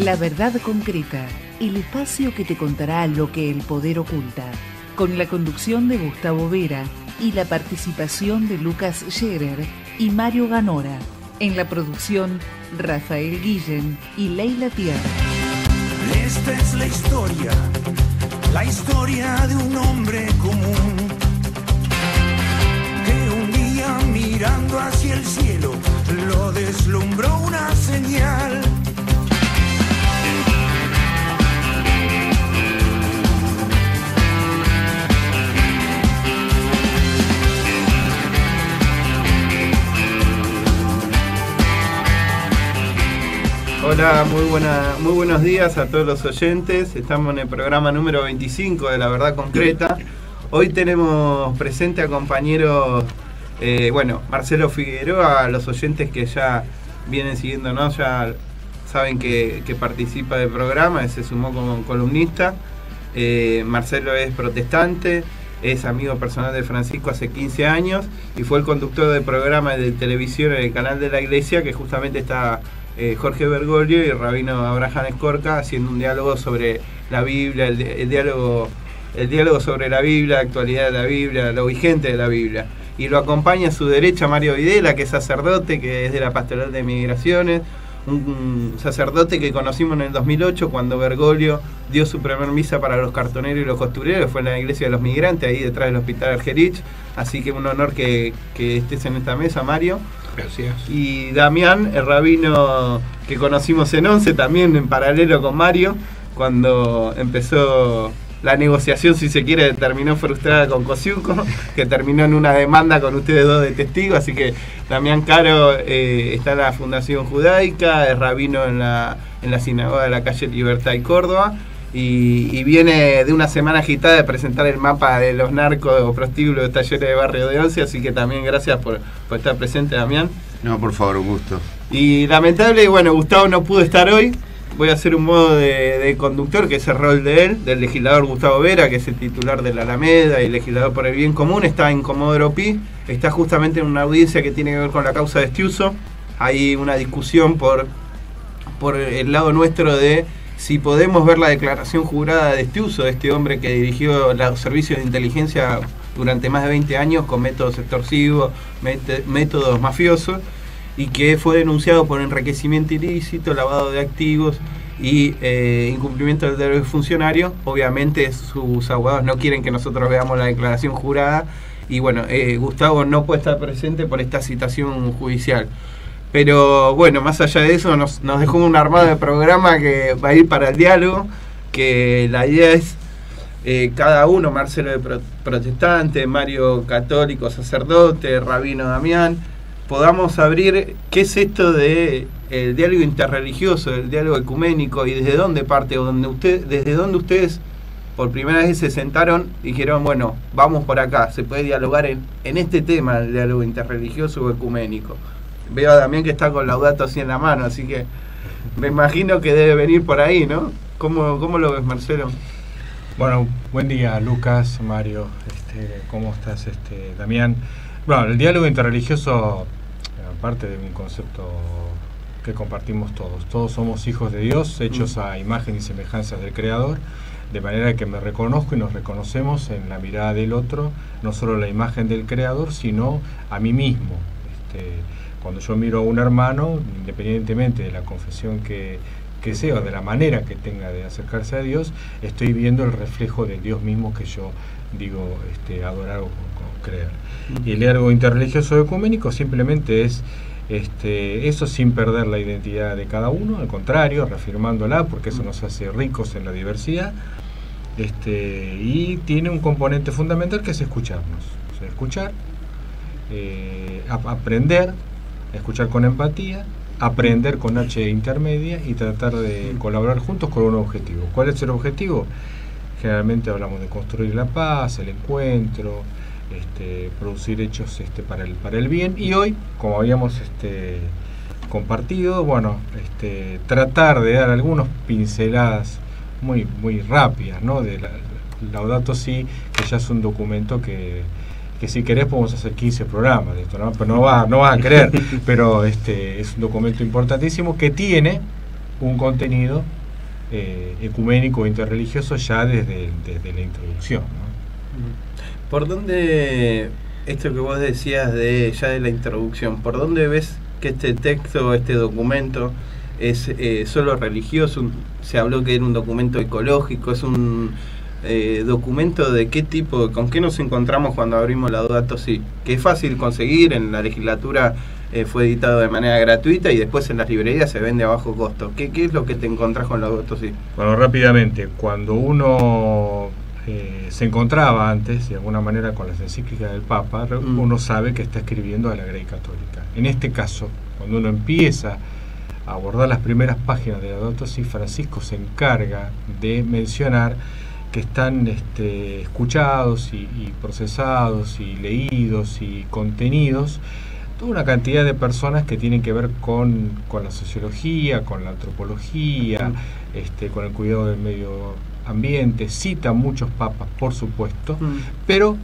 La verdad concreta, el espacio que te contará lo que el poder oculta, con la conducción de Gustavo Vera y la participación de Lucas Scherer y Mario Ganora. En la producción, Rafael Guillén y Leila Tierra. Esta es la historia de un hombre común, que un día mirando hacia el cielo lo deslumbró una señal. Hola, muy buenos días a todos los oyentes. Estamos en el programa número 25 de La Verdad Concreta. Hoy tenemos presente a compañeros, Marcelo Figueroa, los oyentes que ya vienen siguiéndonos, ya saben que participa del programa, se sumó como columnista. Marcelo es protestante, es amigo personal de Francisco hace 15 años y fue el conductor del programa de televisión en el canal de la iglesia, que justamente está Jorge Bergoglio y Rabino Abraham Escorca haciendo un diálogo sobre la Biblia, el diálogo sobre la Biblia, la actualidad de la Biblia, lo vigente de la Biblia. Y lo acompaña a su derecha Mario Videla, que es sacerdote, que es de la Pastoral de Migraciones, un sacerdote que conocimos en el 2008 cuando Bergoglio dio su primer misa para los cartoneros y los costureros, fue en la iglesia de los migrantes, ahí detrás del hospital Argerich. Así que un honor que estés en esta mesa, Mario. Gracias. Y Damián, el rabino que conocimos en 11, también en paralelo con Mario, cuando empezó la negociación, si se quiere, terminó frustrada con Kosiuko, que terminó en una demanda con ustedes dos de testigos. Así que Damián Caro está en la Fundación Judaica, es rabino en la sinagoga de la calle Libertad y Córdoba, y viene de una semana agitada de presentar el mapa de los narcos o prostíbulos de talleres de barrio de Once. Así que también gracias por estar presente, Damián. No, por favor, un gusto. Y lamentable, Gustavo no pudo estar hoy. Voy a hacer un modo de conductor, que es el rol de él, del legislador Gustavo Vera, que es el titular de la Alameda y legislador por el bien común. Está en Comodoro Pi, está justamente en una audiencia que tiene que ver con la causa de Estiuso. Hay una discusión por el lado nuestro de si podemos ver la declaración jurada de Estiuso, de este hombre que dirigió los servicios de inteligencia durante más de 20 años con métodos extorsivos, métodos mafiosos, y que fue denunciado por enriquecimiento ilícito, lavado de activos y incumplimiento del deber funcionario. Obviamente sus abogados no quieren que nosotros veamos la declaración jurada y Gustavo no puede estar presente por esta citación judicial. Pero más allá de eso, nos dejó un armado de programa que va a ir para el diálogo, que la idea es cada uno, Marcelo de protestante, Mario católico, sacerdote, rabino Damián, podamos abrir qué es esto de el diálogo interreligioso, el diálogo ecuménico, y desde dónde parte, desde dónde ustedes por primera vez se sentaron y dijeron, vamos por acá, se puede dialogar en este tema, el diálogo interreligioso o ecuménico. Veo a Damián que está con Laudato así en la mano, así que me imagino que debe venir por ahí, ¿no? ¿Cómo lo ves, Marcelo? Bueno, buen día, Lucas, Mario, ¿cómo estás, Damián? Bueno, el diálogo interreligioso, aparte de un concepto que compartimos todos somos hijos de Dios, hechos a imagen y semejanza del Creador, de manera que me reconozco y nos reconocemos en la mirada del otro, no solo la imagen del Creador, sino a mí mismo. Cuando yo miro a un hermano, independientemente de la confesión que sea o de la manera que tenga de acercarse a Dios, estoy viendo el reflejo del Dios mismo que yo digo adorar o creer. Y el diálogo interreligioso ecuménico simplemente es eso, sin perder la identidad de cada uno, al contrario, reafirmándola, porque eso nos hace ricos en la diversidad, y tiene un componente fundamental que es escucharnos, o sea, escuchar, aprender, escuchar con empatía, aprender con H intermedia y tratar de colaborar juntos con un objetivo. ¿Cuál es el objetivo? Generalmente hablamos de construir la paz, el encuentro, producir hechos para el bien, y hoy, como habíamos compartido, tratar de dar algunas pinceladas muy rápidas, ¿no? De Laudato Si, que ya es un documento que si querés podemos hacer 15 programas de esto, ¿no? Pero no vas a querer, pero es un documento importantísimo que tiene un contenido ecuménico o interreligioso ya desde la introducción, ¿no? ¿Por dónde, esto que vos decías ya de la introducción, por dónde ves que este texto, este documento es solo religioso? Se habló que era un documento ecológico, es un documento de qué tipo, con qué nos encontramos cuando abrimos Laudato Si, que es fácil conseguir, en la legislatura fue editado de manera gratuita y después en las librerías se vende a bajo costo. ¿Qué es lo que te encontrás con Laudato Si? Bueno, rápidamente, cuando uno se encontraba antes, de alguna manera, con las encíclicas del Papa, uno sabe que está escribiendo a la Grey Católica. En este caso, cuando uno empieza a abordar las primeras páginas de Laudato Si, Francisco se encarga de mencionar que están escuchados y procesados y leídos y contenidos toda una cantidad de personas que tienen que ver con la sociología, con la antropología, con el cuidado del medio ambiente. Cita muchos papas, por supuesto, pero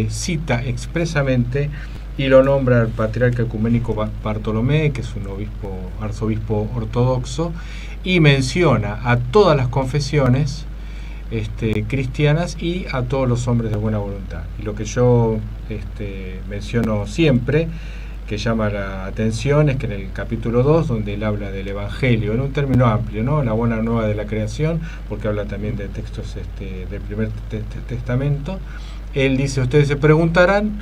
cita expresamente y lo nombra el patriarca ecuménico Bartolomé, que es un arzobispo ortodoxo, y menciona a todas las confesiones cristianas y a todos los hombres de buena voluntad. Y lo que yo menciono siempre, que llama la atención, es que en el capítulo 2, donde él habla del Evangelio, en un término amplio, ¿no? La buena nueva de la creación, porque habla también de textos del primer testamento, él dice: ustedes se preguntarán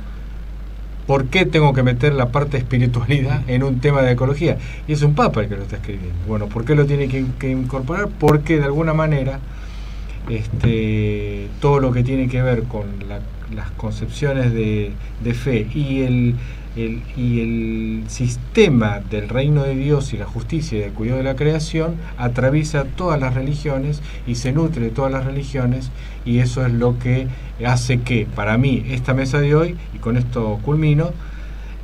¿por qué tengo que meter la parte de espiritualidad en un tema de ecología? Y es un papa el que lo está escribiendo. Bueno, ¿por qué lo tiene que incorporar? Porque de alguna manera todo lo que tiene que ver con las concepciones de fe y el sistema del reino de Dios y la justicia y del cuidado de la creación atraviesa todas las religiones y se nutre de todas las religiones, y eso es lo que hace que, para mí, esta mesa de hoy, y con esto culmino,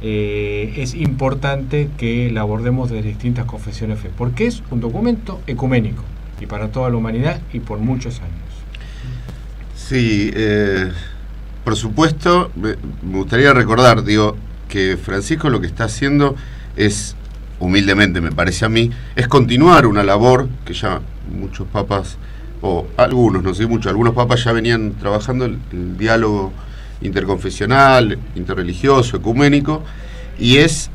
es importante que la abordemos de distintas confesiones de fe, porque es un documento ecuménico y para toda la humanidad y por muchos años. Sí, por supuesto, me gustaría recordar, que Francisco lo que está haciendo es, humildemente me parece a mí, es continuar una labor que ya muchos papas, o algunos, no sé mucho, algunos papas ya venían trabajando el diálogo interconfesional, interreligioso, ecuménico, y es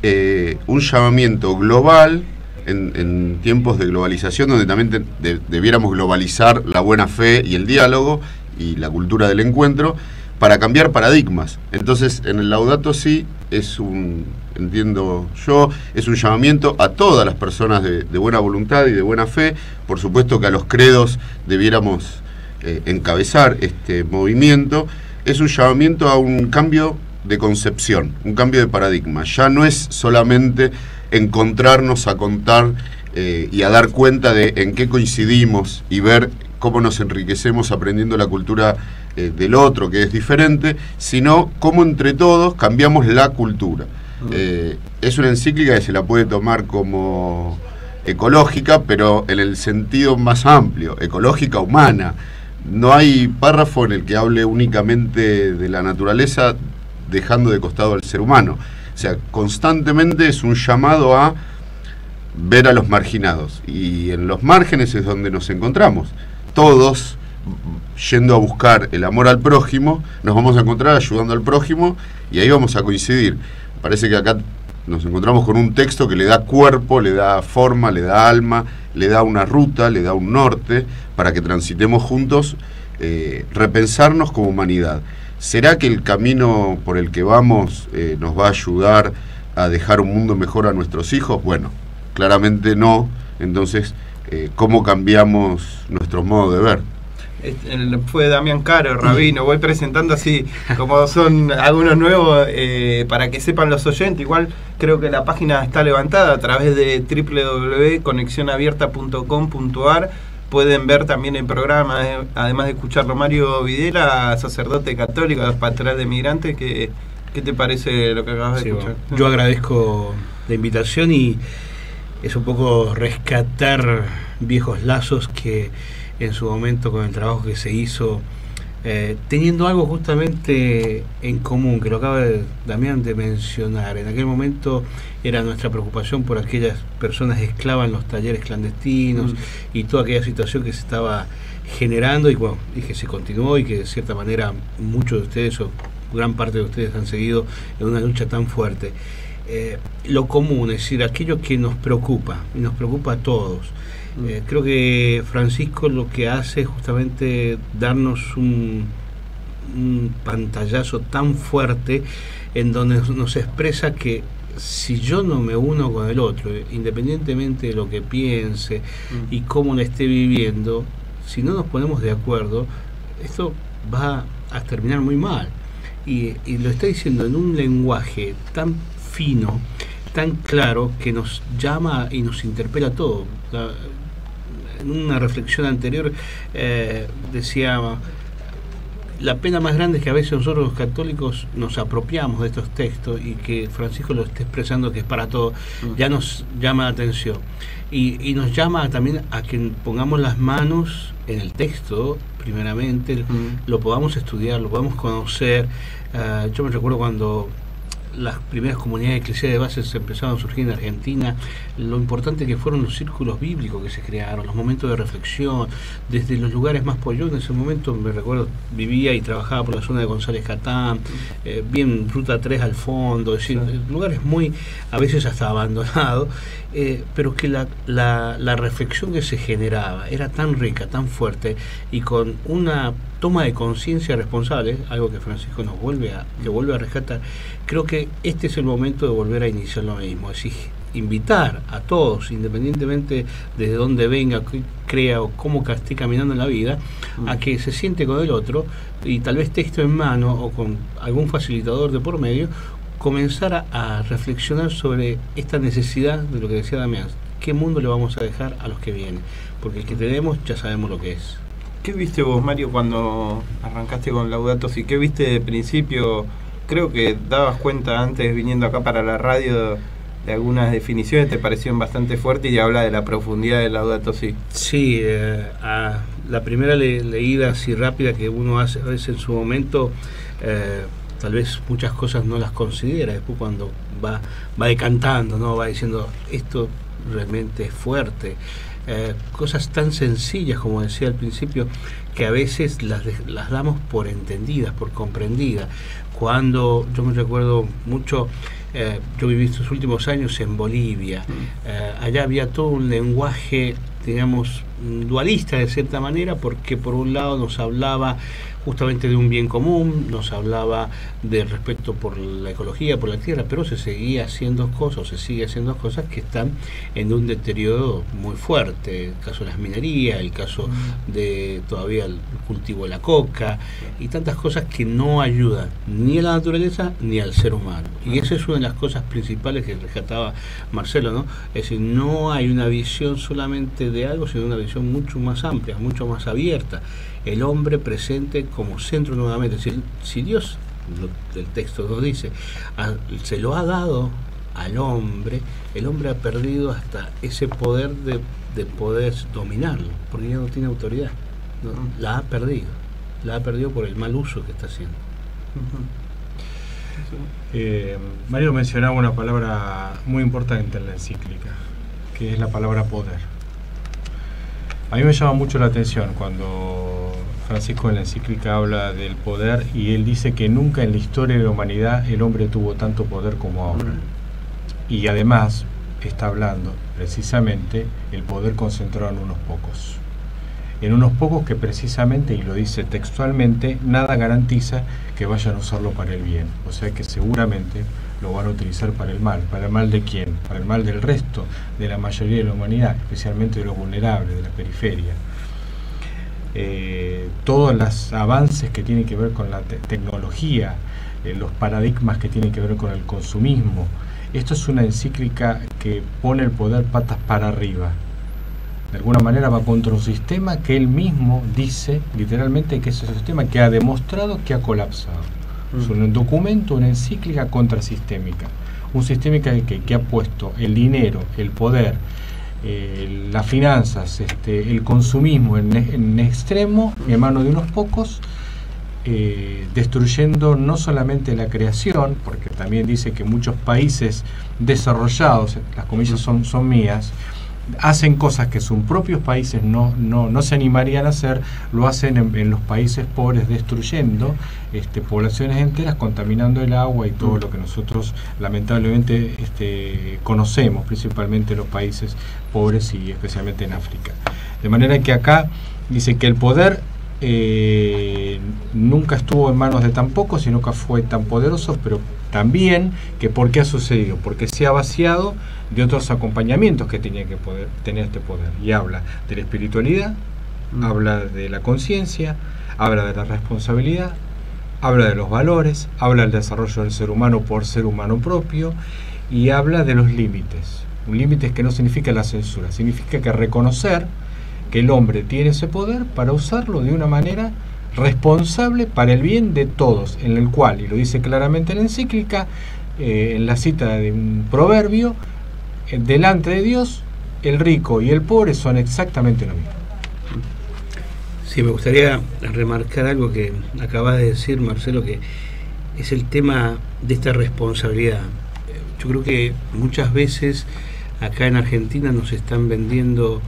un llamamiento global en tiempos de globalización, donde también debiéramos globalizar la buena fe y el diálogo y la cultura del encuentro para cambiar paradigmas. Entonces, en el Laudato Si entiendo yo, es un llamamiento a todas las personas de buena voluntad y de buena fe. Por supuesto que a los credos debiéramos encabezar este movimiento. Es un llamamiento a un cambio de concepción, un cambio de paradigma. Ya no es solamente encontrarnos a contar y a dar cuenta de en qué coincidimos y ver cómo nos enriquecemos aprendiendo la cultura del otro, que es diferente, sino cómo entre todos cambiamos la cultura. Es una encíclica que se la puede tomar como ecológica, pero en el sentido más amplio, ecológica humana. No hay párrafo en el que hable únicamente de la naturaleza, dejando de costado al ser humano. O sea, constantemente es un llamado a ver a los marginados, y en los márgenes es donde nos encontramos. Todos, yendo a buscar el amor al prójimo, nos vamos a encontrar ayudando al prójimo, y ahí vamos a coincidir. Parece que acá nos encontramos con un texto que le da cuerpo, le da forma, le da alma, le da una ruta, le da un norte, para que transitemos juntos, repensarnos como humanidad. ¿Será que el camino por el que vamos nos va a ayudar a dejar un mundo mejor a nuestros hijos? Bueno, claramente no. Entonces, ¿cómo cambiamos nuestro modo de ver? Fue Damián Caro, rabino. Voy presentando así, como son algunos nuevos, para que sepan los oyentes. Igual creo que la página está levantada a través de www.conexionabierta.com.ar. Pueden ver también el programa, además de escucharlo. Mario Videla, sacerdote católico, pastoral de migrantes. ¿Qué te parece lo que acabas de escuchar? Bueno, yo agradezco la invitación, y es un poco rescatar viejos lazos que en su momento, con el trabajo que se hizo teniendo algo justamente en común, que lo acaba Damián de mencionar. En aquel momento era nuestra preocupación por aquellas personas esclavas en los talleres clandestinos y toda aquella situación que se estaba generando y, bueno, y que se continuó y que de cierta manera muchos de ustedes o gran parte de ustedes han seguido en una lucha tan fuerte. Lo común, es decir, aquello que nos preocupa y nos preocupa a todos. Creo que Francisco lo que hace es justamente darnos un pantallazo tan fuerte en donde nos expresa que si yo no me uno con el otro, independientemente de lo que piense y cómo lo esté viviendo, si no nos ponemos de acuerdo, esto va a terminar muy mal. Y lo está diciendo en un lenguaje tan fino, tan claro, que nos llama y nos interpela a todos. En una reflexión anterior decía, la pena más grande es que a veces nosotros los católicos nos apropiamos de estos textos y que Francisco lo esté expresando que es para todos, ya nos llama la atención y nos llama también a que pongamos las manos en el texto primeramente, lo podamos estudiar, lo podamos conocer. Yo me recuerdo cuando las primeras comunidades eclesiales de base se empezaron a surgir en Argentina, lo importante que fueron los círculos bíblicos que se crearon, los momentos de reflexión, desde los lugares más polluelos. En ese momento me recuerdo, vivía y trabajaba por la zona de González Catán, bien Ruta 3 al fondo, es decir, lugares muy, a veces hasta abandonados, pero que la reflexión que se generaba era tan rica, tan fuerte, y con una toma de conciencia responsable, algo que Francisco nos vuelve a rescatar. Creo que este es el momento de volver a iniciar lo mismo, es decir, invitar a todos, independientemente de dónde venga, qué crea o cómo esté caminando en la vida, a que se siente con el otro y tal vez texto en mano o con algún facilitador de por medio, comenzar a reflexionar sobre esta necesidad de lo que decía Damián. ¿Qué mundo le vamos a dejar a los que vienen? Porque el que tenemos ya sabemos lo que es. ¿Qué viste vos, Mario, cuando arrancaste con Laudato Si? ¿Qué viste de principio? Creo que dabas cuenta antes, viniendo acá para la radio, de algunas definiciones, te parecieron bastante fuertes y habla de la profundidad de Laudato Si. Sí, a la primera leída así rápida que uno hace a veces en su momento, tal vez muchas cosas no las considera, después cuando va decantando, ¿no? Va diciendo, esto realmente es fuerte. Cosas tan sencillas, como decía al principio, que a veces las damos por entendidas, por comprendidas. Cuando yo me recuerdo mucho, yo viví estos últimos años en Bolivia, allá había todo un lenguaje, digamos, dualista de cierta manera, porque por un lado nos hablaba justamente de un bien común, nos hablaba del respeto por la ecología, por la tierra, pero se seguía haciendo cosas, se sigue haciendo cosas que están en un deterioro muy fuerte, el caso de las minerías, el caso de todavía el cultivo de la coca y tantas cosas que no ayudan ni a la naturaleza ni al ser humano. Y esa es una de las cosas principales que rescataba Marcelo, ¿no? Es decir, no hay una visión solamente de algo, sino una visión mucho más amplia, mucho más abierta. El hombre presente como centro nuevamente. Si Dios, el texto nos dice, se lo ha dado al hombre, el hombre ha perdido hasta ese poder de poder dominarlo, porque ya no tiene autoridad, ¿no? La ha perdido por el mal uso que está haciendo. Mario mencionaba una palabra muy importante en la encíclica, que es la palabra poder. A mí me llama mucho la atención cuando Francisco en la encíclica habla del poder y él dice que nunca en la historia de la humanidad el hombre tuvo tanto poder como ahora. Y además está hablando precisamente el poder concentrado en unos pocos. En unos pocos que precisamente, y lo dice textualmente, nada garantiza que vayan a usarlo para el bien. O sea que seguramente lo van a utilizar para el mal. ¿Para el mal de quién? Para el mal del resto, de la mayoría de la humanidad, especialmente de los vulnerables, de la periferia. Todos los avances que tienen que ver con la tecnología, los paradigmas que tienen que ver con el consumismo. Esto es una encíclica que pone el poder patas para arriba. De alguna manera va contra un sistema que él mismo dice literalmente que es un sistema que ha demostrado que ha colapsado. Es un documento, una encíclica contrasistémica. Un sistema que ha puesto el dinero, el poder, las finanzas, el consumismo en extremo, en manos de unos pocos, destruyendo no solamente la creación, porque también dice que muchos países desarrollados, las comillas son mías, hacen cosas que sus propios países no se animarían a hacer, lo hacen en los países pobres, destruyendo poblaciones enteras, contaminando el agua y todo lo que nosotros lamentablemente conocemos, principalmente en los países pobres y especialmente en África. De manera que acá dice que el poder nunca estuvo en manos de tan pocos, sino que fue tan poderoso, pero también que ¿por qué ha sucedido? Porque se ha vaciado de otros acompañamientos que tenía que tener este poder. Y habla de la espiritualidad, habla de la conciencia, habla de la responsabilidad, habla de los valores, habla del desarrollo del ser humano por ser humano propio, y habla de los límites. Un límite que no significa la censura, significa que reconocer que el hombre tiene ese poder para usarlo de una manera responsable para el bien de todos, en el cual, y lo dice claramente en la encíclica, en la cita de un proverbio, delante de Dios el rico y el pobre son exactamente lo mismo. Sí, me gustaría remarcar algo que acabas de decir, Marcelo, que es el tema de esta responsabilidad. Yo creo que muchas veces acá en Argentina nos están vendiendo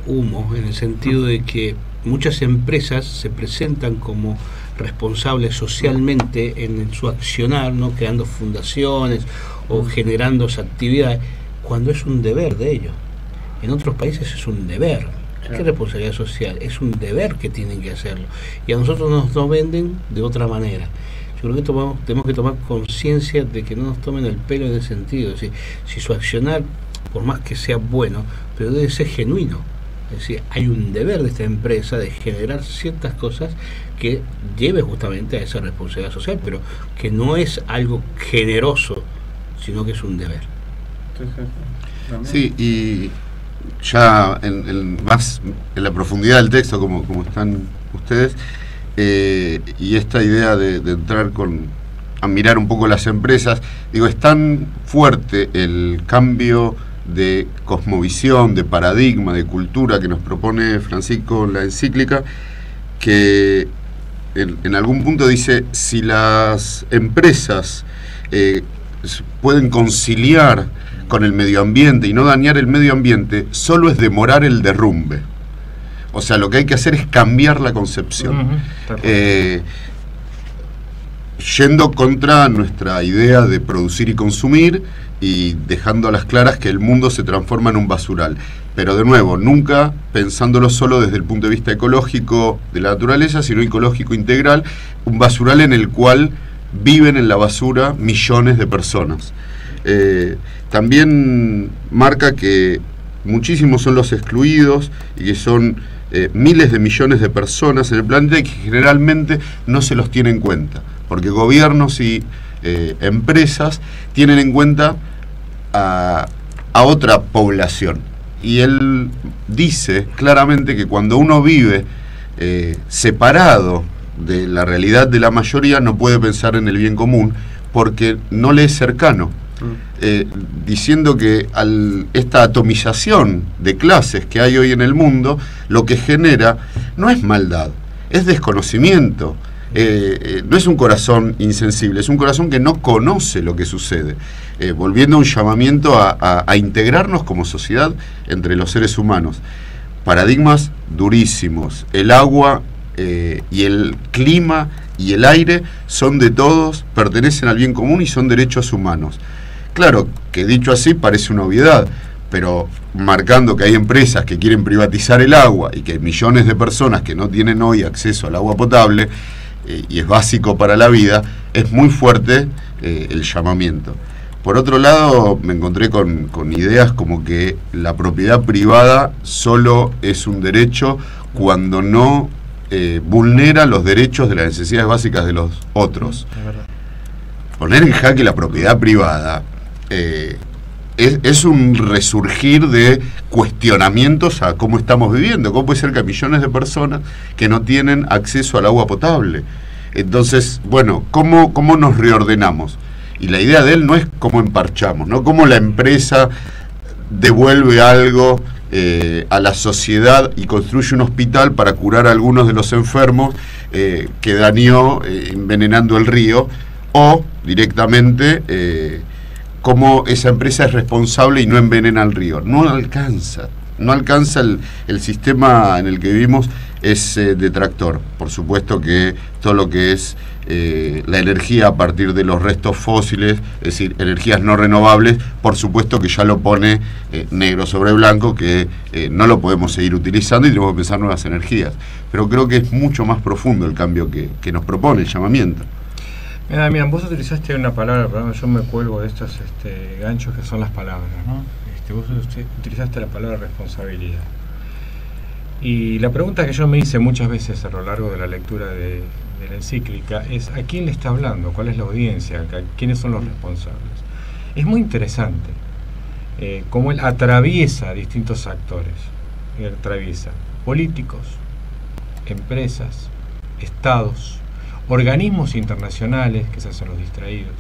humo, en el sentido de que muchas empresas se presentan como responsables socialmente en su accionar, ¿no? Creando fundaciones o generando esa actividad, cuando es un deber de ellos. En otros países es un deber. Claro. ¿Qué responsabilidad social? Es un deber que tienen que hacerlo. Y a nosotros nos venden de otra manera. Yo creo que tenemos que tomar conciencia de que no nos tomen el pelo en ese sentido. Es decir, si su accionar, por más que sea bueno, pero debe ser genuino. Es decir, hay un deber de esta empresa de generar ciertas cosas que lleve justamente a esa responsabilidad social, pero que no es algo generoso, sino que es un deber. Sí, y ya más en la profundidad del texto, como están ustedes, y esta idea de entrar a mirar un poco las empresas, digo, es tan fuerte el cambio de cosmovisión, de paradigma, de cultura que nos propone Francisco en la encíclica, que en algún punto dice, si las empresas pueden conciliar con el medio ambiente y no dañar el medio ambiente, solo es demorar el derrumbe. O sea, lo que hay que hacer es cambiar la concepción. Yendo contra nuestra idea de producir y consumir y dejando a las claras que el mundo se transforma en un basural. Pero de nuevo, nunca pensándolo solo desde el punto de vista ecológico de la naturaleza, sino ecológico integral, un basural en el cual viven en la basura millones de personas. También marca que muchísimos son los excluidos y que son miles de millones de personas en el planeta y que generalmente no se los tiene en cuenta, porque gobiernos y empresas tienen en cuenta a otra población. Y él dice claramente que cuando uno vive separado de la realidad de la mayoría, no puede pensar en el bien común porque no le es cercano. Diciendo que esta atomización de clases que hay hoy en el mundo, lo que genera no es maldad, es desconocimiento. No es un corazón insensible, es un corazón que no conoce lo que sucede, volviendo a un llamamiento a integrarnos como sociedad entre los seres humanos. Paradigmas durísimos. El agua y el clima y el aire son de todos, pertenecen al bien común y son derechos humanos. Claro que dicho así parece una obviedad, pero marcando que hay empresas que quieren privatizar el agua y que hay millones de personas que no tienen hoy acceso al agua potable, y es básico para la vida, es muy fuerte el llamamiento. Por otro lado, me encontré con ideas como que la propiedad privada solo es un derecho cuando no vulnera los derechos de las necesidades básicas de los otros. Poner en jaque la propiedad privada es un resurgir de cuestionamientos a cómo estamos viviendo. ¿Cómo puede ser que hay millones de personas que no tienen acceso al agua potable? Entonces, bueno, ¿cómo nos reordenamos? Y la idea de él no es cómo emparchamos, no cómo la empresa devuelve algo a la sociedad y construye un hospital para curar a algunos de los enfermos que dañó envenenando el río, o directamente cómo esa empresa es responsable y no envenena el río. No alcanza el sistema en el que vivimos, es detractor. Por supuesto que todo lo que es la energía a partir de los restos fósiles, es decir, energías no renovables, por supuesto que ya lo pone negro sobre blanco, que no lo podemos seguir utilizando y tenemos que pensar nuevas energías. Pero creo que es mucho más profundo el cambio que nos propone el llamamiento. Mira, vos utilizaste una palabra, yo me cuelgo de estos ganchos que son las palabras, ¿no? Vos utilizaste la palabra responsabilidad. Y la pregunta que yo me hice muchas veces a lo largo de la lectura de la encíclica es: ¿a quién le está hablando? ¿Cuál es la audiencia? ¿Quiénes son los responsables? Es muy interesante cómo él atraviesa distintos actores. Él atraviesa políticos, empresas, estados, organismos internacionales que se hacen los distraídos,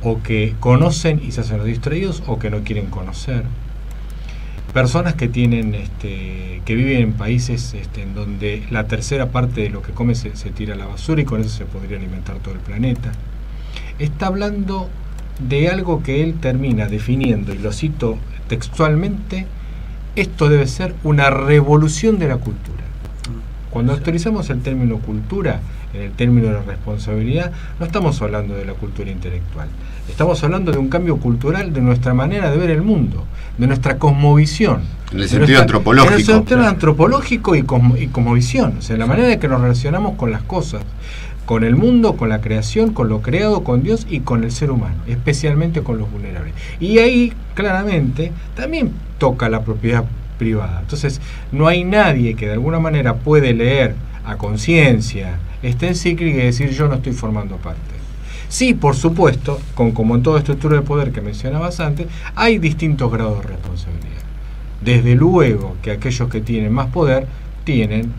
o que conocen y se hacen los distraídos, o que no quieren conocer, personas que tienen que viven en países en donde la tercera parte de lo que come se tira a la basura, y con eso se podría alimentar todo el planeta. Está hablando de algo que él termina definiendo, y lo cito textualmente: esto debe ser una revolución de la cultura. Cuando utilizamos el término cultura, en el término de la responsabilidad, no estamos hablando de la cultura intelectual. Estamos hablando de un cambio cultural de nuestra manera de ver el mundo, de nuestra cosmovisión. En el sentido antropológico. En el sentido antropológico y cosmovisión. O sea, la manera en que nos relacionamos con las cosas, con el mundo, con la creación, con lo creado, con Dios y con el ser humano, especialmente con los vulnerables. Y ahí, claramente, también toca la propiedad privada. Entonces, no hay nadie que de alguna manera puede leer a conciencia esta encíclica y decir: yo no estoy formando parte. Sí, por supuesto, como en toda estructura de poder que mencionabas antes, hay distintos grados de responsabilidad. Desde luego que aquellos que tienen más poder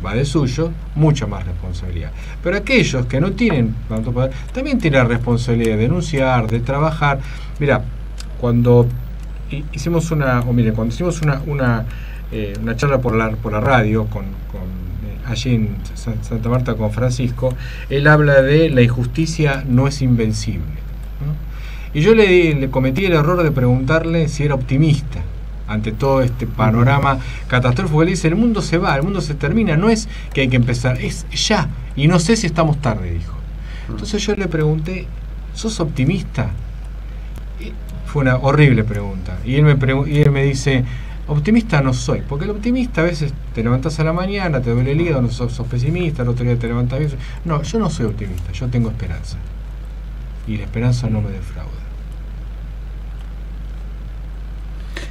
va de suyo, mucha más responsabilidad. Pero aquellos que no tienen tanto poder también tienen la responsabilidad de denunciar, de trabajar. Mira, cuando hicimos una charla por la radio allí en Santa Marta con Francisco, él habla de la injusticia no es invencible, ¿no? Y yo le cometí el error de preguntarle si era optimista ante todo este panorama catastrófico. Él dice: el mundo se va, el mundo se termina, no es que hay que empezar, es ya, y no sé si estamos tarde, dijo. Entonces yo le pregunté: ¿sos optimista? Fue una horrible pregunta. Y él me dice: optimista no soy, porque el optimista a veces te levantás a la mañana, te duele el hígado, no sos pesimista, el otro día te levantás bien. No, yo no soy optimista, yo tengo esperanza. Y la esperanza no me defrauda.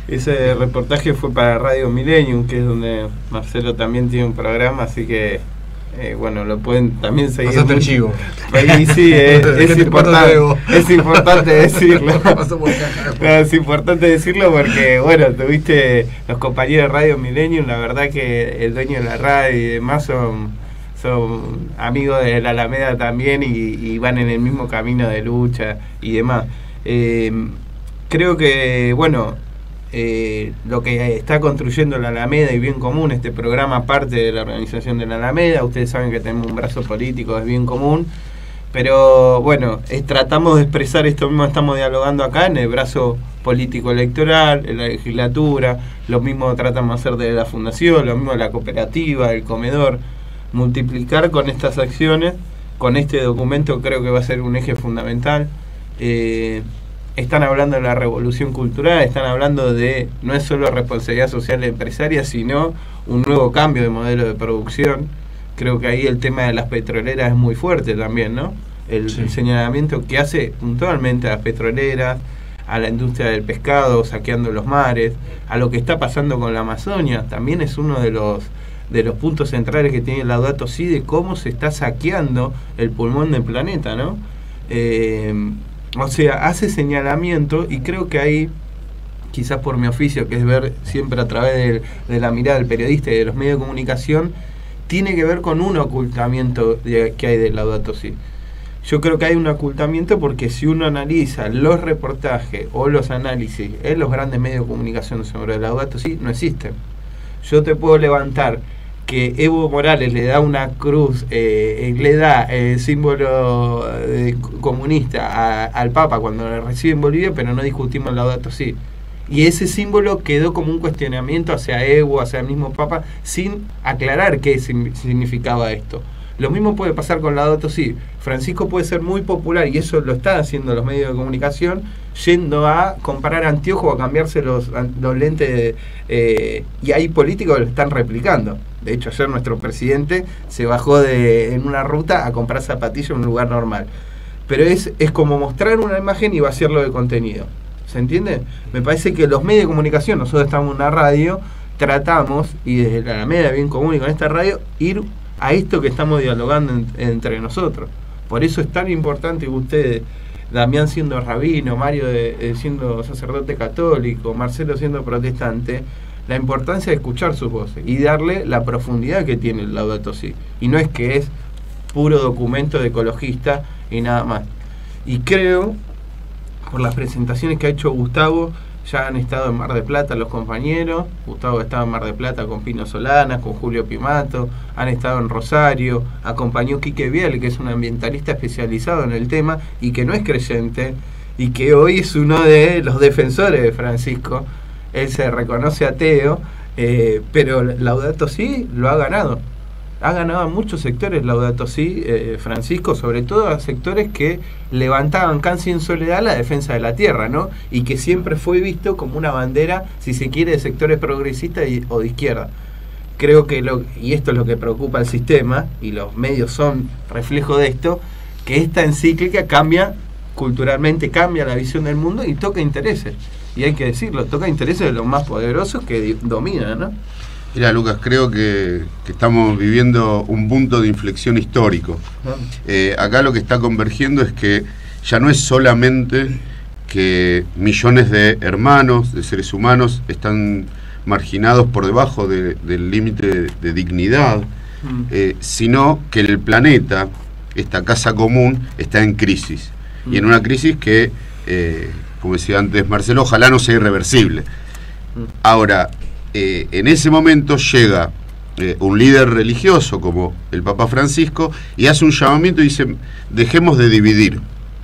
Ese reportaje fue para Radio Millennium, que es donde Marcelo también tiene un programa, así que bueno, lo pueden también seguir. Pasate el chivo. Ahí sí, es importante decirlo. Es importante decirlo porque, bueno, tuviste los compañeros de Radio Millennium, la verdad que el dueño de la radio y demás son amigos de la Alameda también, y van en el mismo camino de lucha y demás. Creo que, bueno, lo que está construyendo la Alameda y Bien Común, este programa parte de la organización de la Alameda. Ustedes saben que tenemos un brazo político de Bien Común, pero bueno, tratamos de expresar esto mismo, estamos dialogando acá en el brazo político electoral, en la legislatura, lo mismo tratamos de hacer de la fundación, lo mismo de la cooperativa, el comedor, multiplicar con estas acciones, con este documento creo que va a ser un eje fundamental. Están hablando de la revolución cultural, están hablando de, no es solo responsabilidad social empresaria, sino un nuevo cambio de modelo de producción. Creo que ahí el tema de las petroleras es muy fuerte también, ¿no? El señalamiento que hace puntualmente a las petroleras, a la industria del pescado, saqueando los mares, a lo que está pasando con la Amazonia, también es uno de los puntos centrales que tiene Laudato Si, de cómo se está saqueando el pulmón del planeta, ¿no? O sea, hace señalamiento, y creo que ahí, quizás por mi oficio, que es ver siempre a través de la mirada del periodista y de los medios de comunicación, tiene que ver con un ocultamiento que hay del Laudato Si. yo creo que hay un ocultamiento, porque si uno analiza los reportajes o los análisis en los grandes medios de comunicación sobre Laudato Si, no existen. Yo te puedo levantar que Evo Morales le da una cruz, le da el símbolo comunista al Papa cuando lo recibe en Bolivia, pero no discutimos Laudato Si. Y ese símbolo quedó como un cuestionamiento hacia Evo, hacia el mismo Papa, sin aclarar qué significaba esto. Lo mismo puede pasar con Laudato Si. Francisco puede ser muy popular, y eso lo están haciendo los medios de comunicación, yendo a comprar anteojos o a cambiarse los lentes, y hay políticos que lo están replicando. De hecho, ayer nuestro presidente se bajó en una ruta a comprar zapatillas en un lugar normal. Pero es como mostrar una imagen y vaciarlo de contenido. ¿Se entiende? Me parece que los medios de comunicación, nosotros estamos en una radio, tratamos, y desde la Alameda Bien Común y con esta radio, ir a esto que estamos dialogando entre nosotros. Por eso es tan importante que ustedes, Damián siendo rabino, Mario siendo sacerdote católico, Marcelo siendo protestante, la importancia de escuchar sus voces y darle la profundidad que tiene el Laudato Si. Y no es que es puro documento de ecologista y nada más. Y creo, por las presentaciones que ha hecho Gustavo, ya han estado en Mar del Plata los compañeros. Gustavo ha estado en Mar del Plata con Pino Solanas, con Julio Pimato, han estado en Rosario, acompañó Quique Biel, que es un ambientalista especializado en el tema y que no es creyente, y que hoy es uno de los defensores de Francisco. Él se reconoce ateo, pero Laudato Si lo ha ganado. Ha ganado a muchos sectores Laudato Si, Francisco, sobre todo a sectores que levantaban casi en soledad la defensa de la tierra, ¿no? Y que siempre fue visto como una bandera, si se quiere, de sectores progresistas o de izquierda. Creo que, y esto es lo que preocupa al sistema, y los medios son reflejo de esto, que esta encíclica cambia culturalmente, cambia la visión del mundo y toca intereses. Y hay que decirlo, toca intereses de los más poderosos que dominan, ¿no? Mira, Lucas, creo que estamos viviendo un punto de inflexión histórico. Acá lo que está convergiendo es que ya no es solamente que millones de hermanos, de seres humanos, están marginados por debajo del límite de dignidad, sino que el planeta, esta casa común, está en crisis. Y en una crisis que, como decía antes Marcelo, ojalá no sea irreversible. Ahora, en ese momento llega un líder religioso como el Papa Francisco y hace un llamamiento y dice: dejemos de dividir,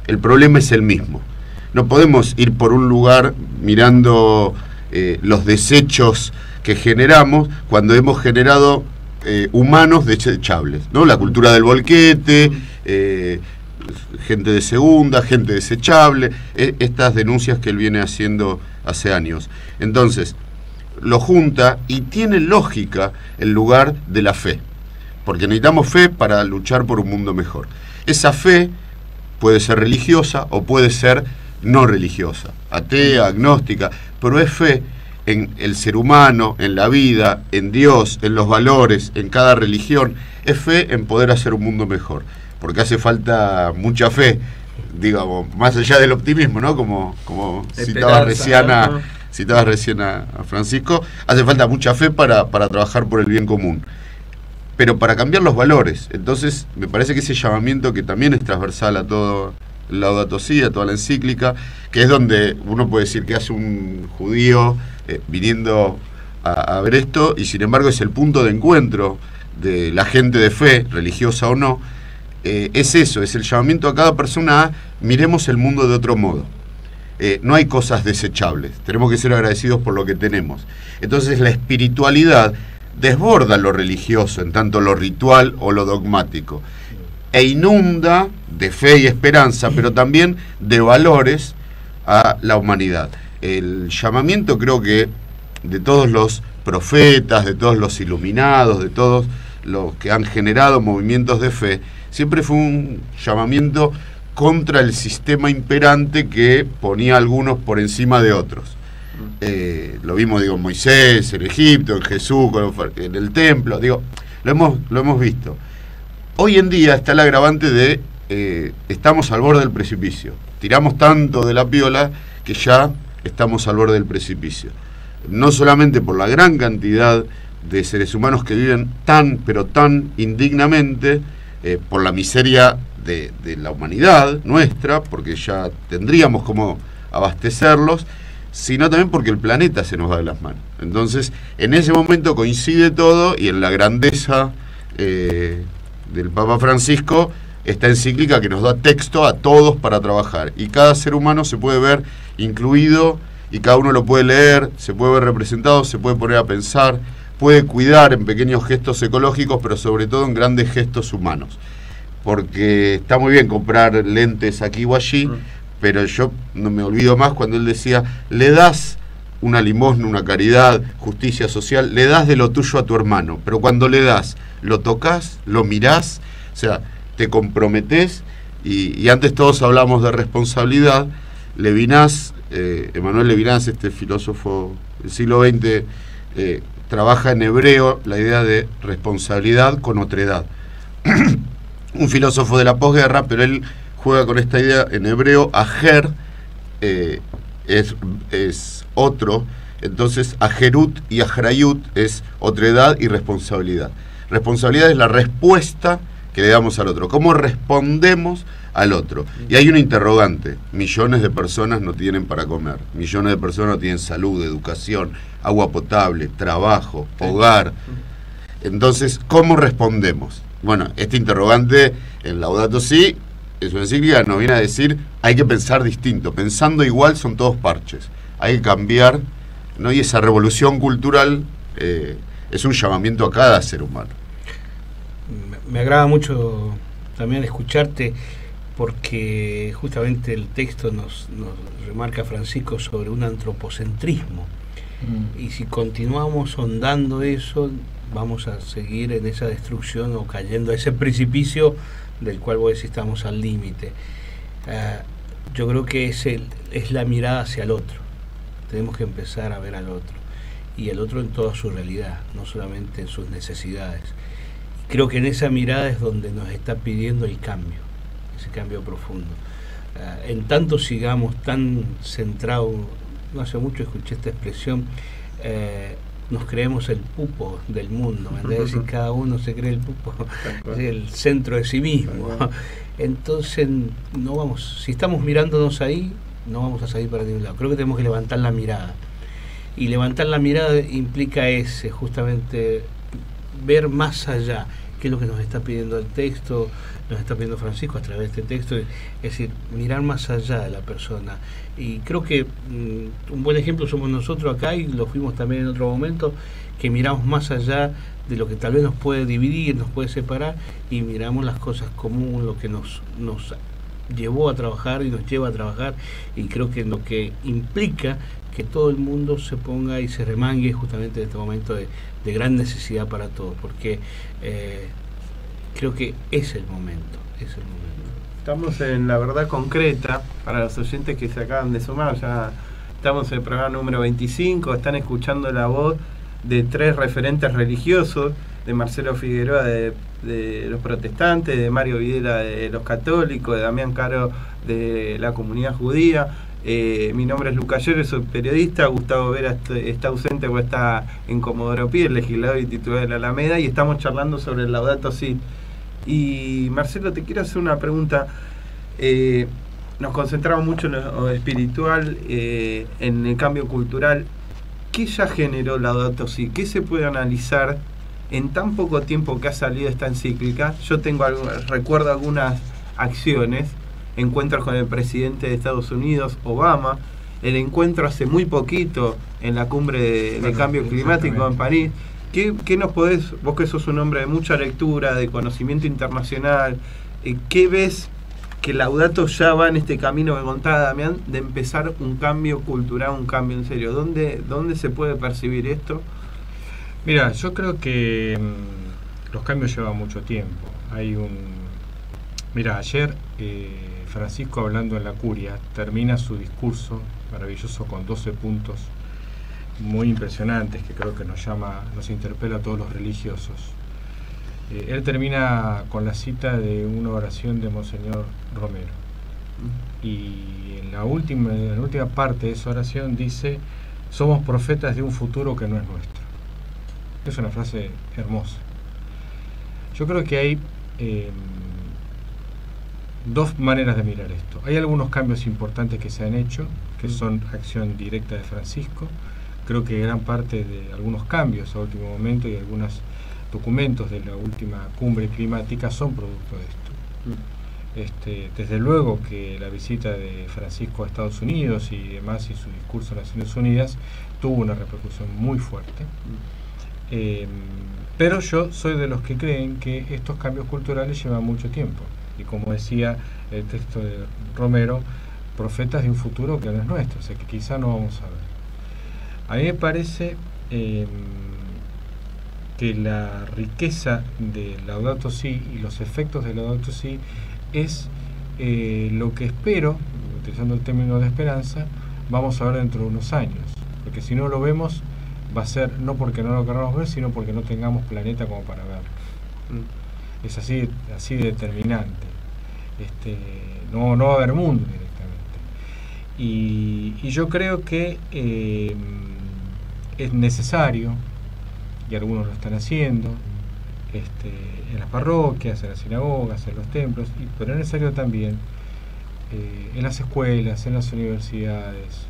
el problema es el mismo. No podemos ir por un lugar mirando los desechos que generamos cuando hemos generado humanos desechables, ¿no? La cultura del volquete, gente de segunda, gente desechable, estas denuncias que él viene haciendo hace años. Entonces, lo junta y tiene lógica el lugar de la fe, porque necesitamos fe para luchar por un mundo mejor. Esa fe puede ser religiosa o puede ser no religiosa, atea, agnóstica, pero es fe en el ser humano, en la vida, en Dios, en los valores, en cada religión. Es fe en poder hacer un mundo mejor, porque hace falta mucha fe, digamos, más allá del optimismo, ¿no? Como citaba recién a Francisco, hace falta mucha fe para trabajar por el bien común, pero para cambiar los valores. Entonces me parece que ese llamamiento, que también es transversal a todo el Laudato Si, a toda la encíclica, que es donde uno puede decir que hace un judío viniendo a ver esto, y sin embargo es el punto de encuentro de la gente de fe, religiosa o no, es eso, es el llamamiento a cada persona a miremos el mundo de otro modo. No hay cosas desechables, tenemos que ser agradecidos por lo que tenemos. Entonces la espiritualidad desborda lo religioso, en tanto lo ritual o lo dogmático, e inunda de fe y esperanza, pero también de valores a la humanidad. El llamamiento, creo que de todos los profetas, de todos los iluminados, de todos los que han generado movimientos de fe, siempre fue un llamamiento contra el sistema imperante que ponía a algunos por encima de otros. Lo vimos, digo, en Moisés, en Egipto, en Jesús, en el templo, digo, lo hemos visto. Hoy en día está el agravante de estamos al borde del precipicio. Tiramos tanto de la piola que ya estamos al borde del precipicio. No solamente por la gran cantidad de seres humanos que viven tan, pero tan indignamente, por la miseria de la humanidad nuestra, porque ya tendríamos como abastecerlos, sino también porque el planeta se nos va de las manos. Entonces, en ese momento coincide todo, y en la grandeza del Papa Francisco, esta encíclica que nos da texto a todos para trabajar, y cada ser humano se puede ver incluido, y cada uno lo puede leer, se puede ver representado, se puede poner a pensar, puede cuidar en pequeños gestos ecológicos, pero sobre todo en grandes gestos humanos. Porque está muy bien comprar lentes aquí o allí, pero yo no me olvido más cuando él decía, le das una limosna, una caridad, justicia social, le das de lo tuyo a tu hermano, pero cuando le das, lo tocas, lo mirás, o sea, te comprometés, y antes todos hablamos de responsabilidad. Levinas, Emmanuel Levinas, este filósofo del siglo XX, trabaja en hebreo la idea de responsabilidad con otredad. Un filósofo de la posguerra, pero él juega con esta idea en hebreo. Ajer es otro, entonces ajerut y ajrayut es otredad y responsabilidad. Responsabilidad es la respuesta que le damos al otro, cómo respondemos al otro. Y hay un interrogante: millones de personas no tienen para comer, millones de personas no tienen salud, educación, agua potable, trabajo, hogar. Entonces, ¿cómo respondemos? Bueno, este interrogante en Laudato Si, en su encíclica, nos viene a decir, hay que pensar distinto, pensando igual son todos parches, hay que cambiar, ¿no? Y esa revolución cultural es un llamamiento a cada ser humano. Me agrada mucho también escucharte, porque justamente el texto nos remarca, Francisco, sobre un antropocentrismo. Y si continuamos hondando eso, vamos a seguir en esa destrucción o cayendo a ese precipicio del cual vos decís estamos al límite. Yo creo que es la mirada hacia el otro. Tenemos que empezar a ver al otro, y el otro en toda su realidad, no solamente en sus necesidades. Creo que en esa mirada es donde nos está pidiendo el cambio, ese cambio profundo. En tanto sigamos tan centrados, no hace mucho escuché esta expresión, nos creemos el pupo del mundo, es decir, cada uno se cree el pupo, es el centro de sí mismo. Entonces, no vamos, si estamos mirándonos ahí, no vamos a salir para ningún lado. Creo que tenemos que levantar la mirada. Y levantar la mirada implica justamente ver más allá, que es lo que nos está pidiendo el texto, nos está pidiendo Francisco a través de este texto, es decir, mirar más allá de la persona. Y creo que un buen ejemplo somos nosotros acá, y lo fuimos también en otro momento, que miramos más allá de lo que tal vez nos puede dividir, nos puede separar, y miramos las cosas comunes, lo que nos llevó a trabajar y nos lleva a trabajar, y creo que lo que implica que todo el mundo se ponga y se remangue justamente en este momento de gran necesidad para todos, porque creo que es el momento. Estamos en La Verdad Concreta, para los oyentes que se acaban de sumar, ya estamos en el programa número 25, están escuchando la voz de 3 referentes religiosos, de Marcelo Figueroa de los protestantes, de Mario Videla de los católicos, de Damián Caro de la comunidad judía. Mi nombre es Lucas Scherer, soy periodista. Gustavo Vera está ausente porque está en Comodoro Pi, el legislador y titular de la Alameda, y estamos charlando sobre el Laudato Si. Y Marcelo, te quiero hacer una pregunta. Nos concentramos mucho en lo espiritual, en el cambio cultural. ¿Qué ya generó Laudato Si? ¿Qué se puede analizar en tan poco tiempo que ha salido esta encíclica? Yo recuerdo algunas acciones, encuentros con el presidente de Estados Unidos, Obama, el encuentro hace muy poquito en la cumbre de cambio climático en París. ¿Qué nos podés, vos que sos un hombre de mucha lectura, de conocimiento internacional, qué ves que Laudato ya va en este camino que contaba Damián, de empezar un cambio cultural, un cambio en serio? ¿Dónde se puede percibir esto? Mira, yo creo que los cambios llevan mucho tiempo. Mira, ayer Francisco, hablando en la curia, termina su discurso maravilloso con 12 puntos muy impresionantes que creo que nos interpela a todos los religiosos. Él termina con la cita de una oración de Monseñor Romero, y en la última parte de esa oración dice: somos profetas de un futuro que no es nuestro. Es una frase hermosa. Yo creo que hay dos maneras de mirar esto. Hay algunos cambios importantes que se han hecho, que son acción directa de Francisco. Creo que gran parte de algunos cambios a último momento y algunos documentos de la última cumbre climática son producto de esto. Desde luego que la visita de Francisco a Estados Unidos y demás, y su discurso en Naciones Unidas, tuvo una repercusión muy fuerte. Pero yo soy de los que creen que estos cambios culturales llevan mucho tiempo. Y como decía el texto de Romero, profetas de un futuro que no es nuestro, o sea que quizá no vamos a ver. A mí me parece que la riqueza de Laudato Si y los efectos de Laudato Si es lo que espero, utilizando el término de esperanza, vamos a ver dentro de unos años. Porque si no lo vemos, va a ser no porque no lo queramos ver, sino porque no tengamos planeta como para verlo. Es así determinante. No va a haber mundo directamente. Y yo creo que es necesario, y algunos lo están haciendo, en las parroquias, en las sinagogas, en los templos, pero es necesario también en las escuelas, en las universidades,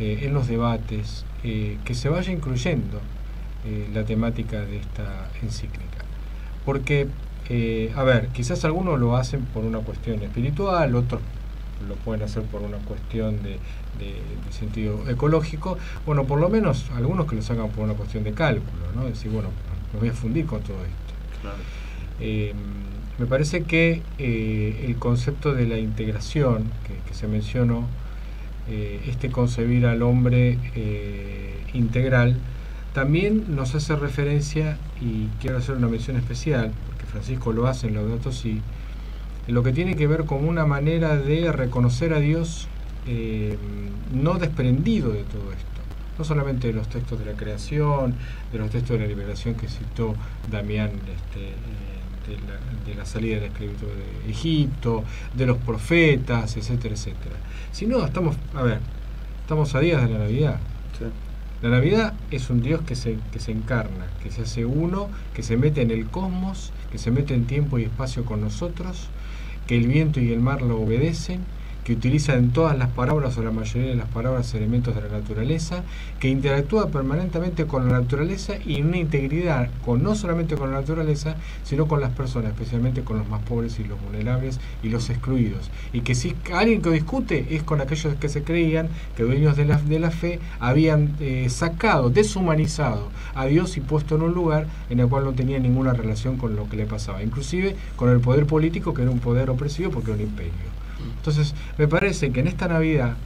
en los debates, que se vaya incluyendo la temática de esta encíclica. Porque, quizás algunos lo hacen por una cuestión espiritual, otros lo pueden hacer por una cuestión de sentido ecológico. Bueno, por lo menos algunos que lo sacan por una cuestión de cálculo, ¿no? Decir, bueno, me voy a fundir con todo esto. Claro. Me parece que el concepto de la integración que se mencionó, concebir al hombre integral, también nos hace referencia, y quiero hacer una mención especial, porque Francisco lo hace en Laudato Si, en lo que tiene que ver con una manera de reconocer a Dios no desprendido de todo esto. No solamente de los textos de la creación, de los textos de la liberación que citó Damián, de la salida de la esclavitud de Egipto, de los profetas, etcétera, etcétera. Sino estamos a días de la Navidad. Sí. La Navidad es un Dios que se encarna, que se hace uno, que se mete en el cosmos, que se mete en tiempo y espacio con nosotros, que el viento y el mar lo obedecen, que utiliza en todas las palabras o la mayoría de las palabras elementos de la naturaleza, que interactúa permanentemente con la naturaleza y en una integridad no solamente con la naturaleza, sino con las personas, especialmente con los más pobres y los vulnerables y los excluidos. Y que si alguien que discute es con aquellos que se creían que dueños de la fe habían sacado, deshumanizado a Dios y puesto en un lugar en el cual no tenía ninguna relación con lo que le pasaba, inclusive con el poder político, que era un poder opresivo porque era un imperio. Entonces, me parece que en esta Navidad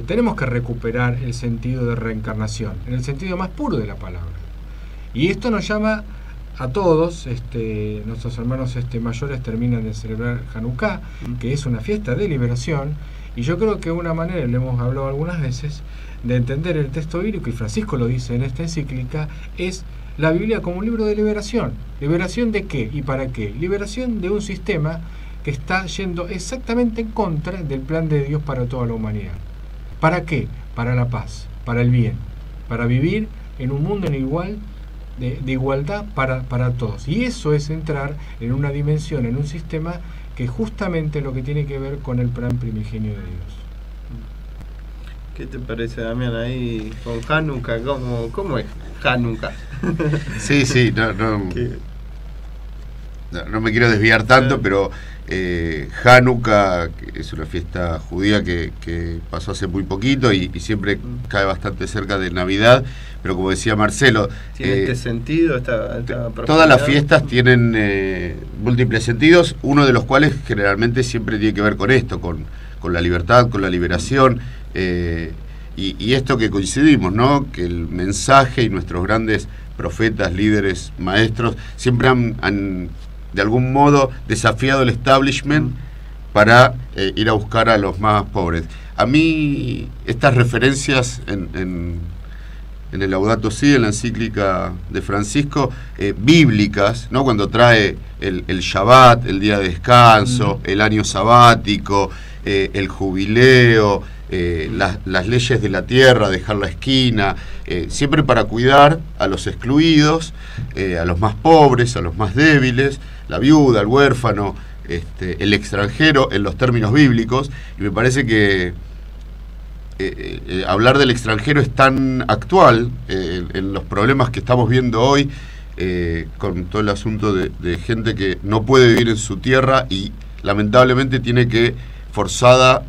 tenemos que recuperar el sentido de reencarnación, en el sentido más puro de la palabra. Y esto nos llama a todos, nuestros hermanos mayores terminan de celebrar Hanukkah, que es una fiesta de liberación, y yo creo que una manera, le hemos hablado algunas veces, de entender el texto bíblico, y Francisco lo dice en esta encíclica, es la Biblia como un libro de liberación. ¿Liberación de qué y para qué? Liberación de un sistema que está yendo exactamente en contra del plan de Dios para toda la humanidad. ¿Para qué? Para la paz, para el bien, para vivir en un mundo de igualdad para todos. Y eso es entrar en una dimensión, en un sistema que justamente lo que tiene que ver con el plan primigenio de Dios. ¿Qué te parece, Damián, ahí con Hanukkah? ¿Cómo es Hanukkah? Sí, no me quiero desviar tanto, pero Hanukkah es una fiesta judía que pasó hace muy poquito y siempre cae bastante cerca de Navidad, pero como decía Marcelo, tiene este sentido, todas las fiestas tienen múltiples sentidos, uno de los cuales generalmente siempre tiene que ver con esto, con la libertad, con la liberación, y esto que coincidimos, ¿no? Que el mensaje y nuestros grandes profetas, líderes, maestros siempre han de algún modo desafiado el establishment para ir a buscar a los más pobres. A mí estas referencias en el Laudato Si, en la encíclica de Francisco, bíblicas, ¿no? Cuando trae el Shabbat, el día de descanso, el año sabático, el jubileo, las leyes de la tierra, dejar la esquina, siempre para cuidar a los excluidos, a los más pobres, a los más débiles, la viuda, el huérfano, el extranjero en los términos bíblicos, y me parece que hablar del extranjero es tan actual en los problemas que estamos viendo hoy, con todo el asunto de gente que no puede vivir en su tierra y lamentablemente tiene que forzada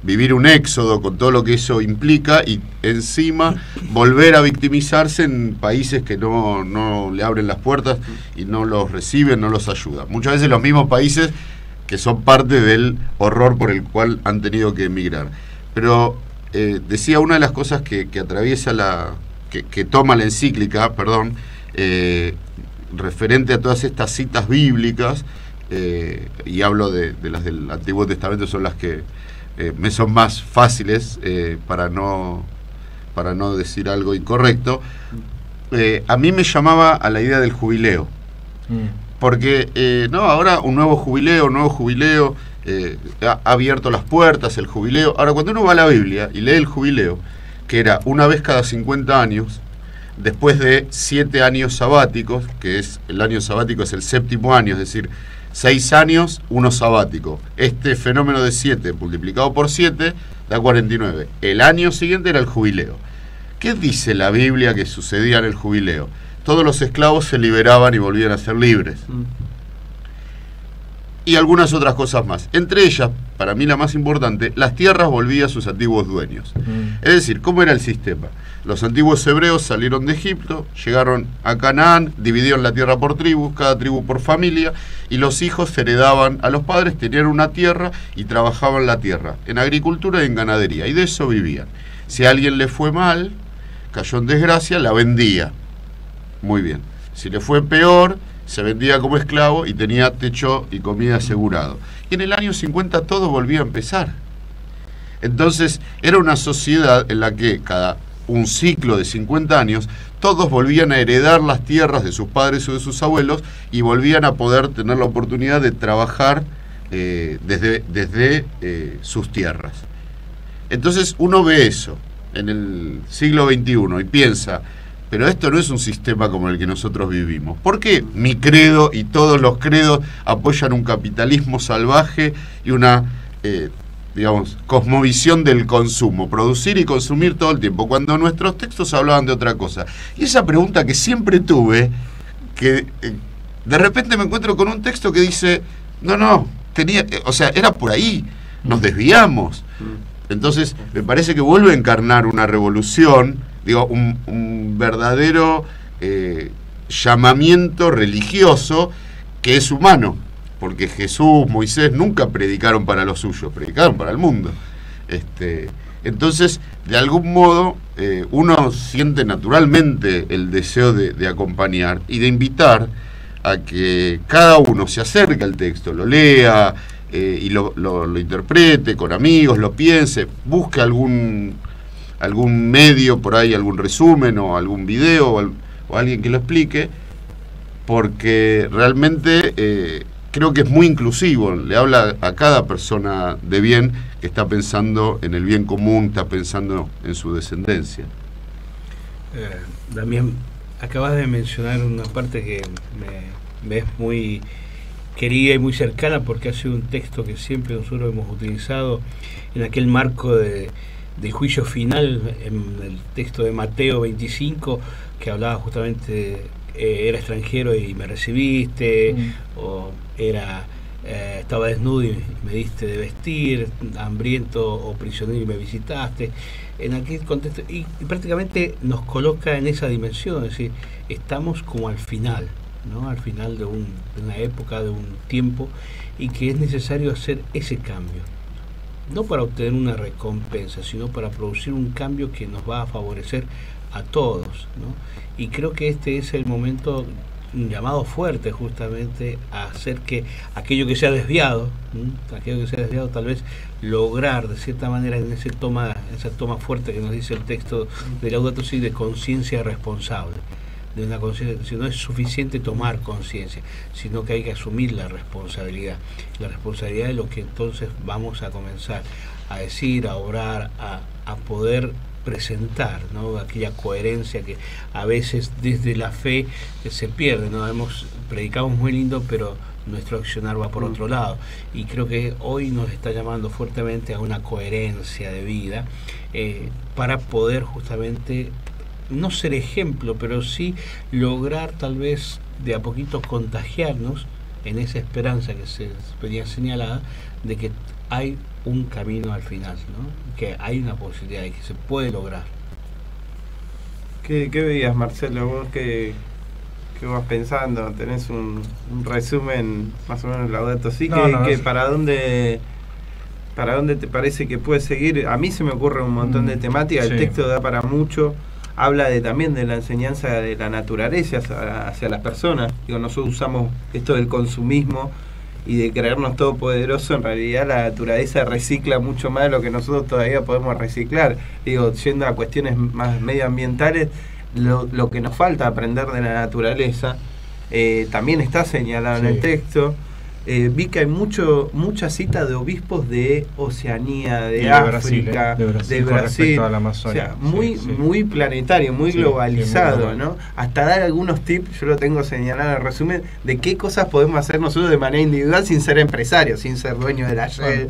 vivir un éxodo con todo lo que eso implica y encima volver a victimizarse en países que no le abren las puertas y no los reciben, no los ayudan. Muchas veces los mismos países que son parte del horror por el cual han tenido que emigrar. Pero decía, una de las cosas que atraviesa que toma la encíclica, referente a todas estas citas bíblicas, y hablo de las del Antiguo Testamento, son las que me son más fáciles para no decir algo incorrecto. A mí me llamaba a la idea del jubileo, porque ahora un nuevo jubileo ha abierto las puertas, el jubileo. Ahora, cuando uno va a la Biblia y lee el jubileo, que era una vez cada 50 años, después de 7 años sabáticos, que es el año sabático es el 7º año, es decir, 6 años, uno sabático. Este fenómeno de 7 multiplicado por 7 da 49. El año siguiente era el jubileo. ¿Qué dice la Biblia que sucedía en el jubileo? Todos los esclavos se liberaban y volvían a ser libres. Y algunas otras cosas más. Entre ellas, para mí la más importante, las tierras volvían a sus antiguos dueños. Es decir, ¿cómo era el sistema? Los antiguos hebreos salieron de Egipto, llegaron a Canaán, dividieron la tierra por tribus, cada tribu por familia, y los hijos heredaban a los padres, tenían una tierra y trabajaban la tierra, en agricultura y en ganadería, y de eso vivían. Si a alguien le fue mal, cayó en desgracia, la vendía. Muy bien. Si le fue peor, se vendía como esclavo y tenía techo y comida asegurado. Y en el año 50 todo volvía a empezar. Entonces era una sociedad en la que cada un ciclo de 50 años todos volvían a heredar las tierras de sus padres o de sus abuelos y volvían a poder tener la oportunidad de trabajar desde sus tierras. Entonces uno ve eso en el siglo XXI y piensa, pero esto no es un sistema como el que nosotros vivimos. ¿Por qué mi credo y todos los credos apoyan un capitalismo salvaje y una, cosmovisión del consumo? Producir y consumir todo el tiempo, cuando nuestros textos hablaban de otra cosa. Y esa pregunta que siempre tuve, que de repente me encuentro con un texto que dice, era por ahí, nos desviamos. Entonces, me parece que vuelve a encarnar una revolución, un verdadero llamamiento religioso que es humano, porque Jesús, Moisés nunca predicaron para los suyos, predicaron para el mundo. Entonces, de algún modo, uno siente naturalmente el deseo de acompañar y de invitar a que cada uno se acerque al texto, lo lea y lo interprete con amigos, lo piense, busque algún medio por ahí, algún resumen o algún video o alguien que lo explique, porque realmente creo que es muy inclusivo, le habla a cada persona de bien que está pensando en el bien común, está pensando en su descendencia. Damián, acabas de mencionar una parte que me es muy querida y muy cercana, porque ha sido un texto que siempre nosotros hemos utilizado en aquel marco del juicio final, en el texto de Mateo 25, que hablaba justamente era extranjero y me recibiste, o estaba desnudo y me diste de vestir, hambriento o prisionero y me visitaste. En aquel contexto, y prácticamente nos coloca en esa dimensión, es decir, estamos como al final, ¿no? Al final de una época, de un tiempo, y que es necesario hacer ese cambio, no para obtener una recompensa, sino para producir un cambio que nos va a favorecer a todos, ¿no? Y creo que este es el momento, un llamado fuerte justamente a hacer que aquello que se ha desviado, tal vez lograr de cierta manera en esa toma fuerte que nos dice el texto de Laudato Si, de conciencia responsable, de una conciencia. Si no es suficiente tomar conciencia, sino que hay que asumir la responsabilidad de lo que entonces vamos a comenzar a decir, a orar, a poder presentar, ¿no? Aquella coherencia que a veces desde la fe se pierde, ¿no? Predicamos muy lindo, pero nuestro accionar va por otro lado. Y creo que hoy nos está llamando fuertemente a una coherencia de vida, para poder justamente no ser ejemplo, pero sí lograr tal vez de a poquito contagiarnos en esa esperanza que se venía señalada de que hay un camino al final, ¿no? Que hay una posibilidad y que se puede lograr. ¿Qué veías, Marcelo? ¿Vos qué vas pensando? ¿Tenés un resumen más o menos Laudato Si? ¿Para dónde te parece que puede seguir? A mí se me ocurre un montón de temáticas, el texto da para mucho, habla también de la enseñanza de la naturaleza hacia las personas. Digo, nosotros usamos esto del consumismo y de creernos todopoderosos. En realidad la naturaleza recicla mucho más de lo que nosotros todavía podemos reciclar. Digo, yendo a cuestiones más medioambientales, lo que nos falta aprender de la naturaleza también está señalado en el texto. Vi que hay mucha cita de obispos de Oceanía, de África, de Brasil, a la Amazonia. O sea, muy planetario, muy globalizado, muy global, ¿no? Hasta dar algunos tips, yo lo tengo señalado en el resumen, de qué cosas podemos hacer nosotros de manera individual sin ser empresarios, sin ser dueño de la Shell,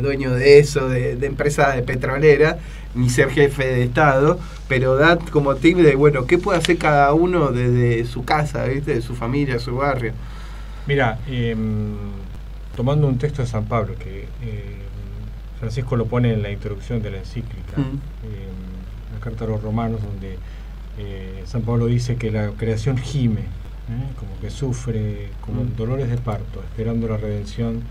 dueño de eso, de empresas de petrolera, ni ser jefe de Estado, pero da como tip de, bueno, qué puede hacer cada uno desde su casa, ¿viste? De su familia, su barrio. Mira, tomando un texto de San Pablo, que Francisco lo pone en la introducción de la encíclica, la carta a los romanos, donde San Pablo dice que la creación gime, como que sufre, como dolores de parto, esperando la redención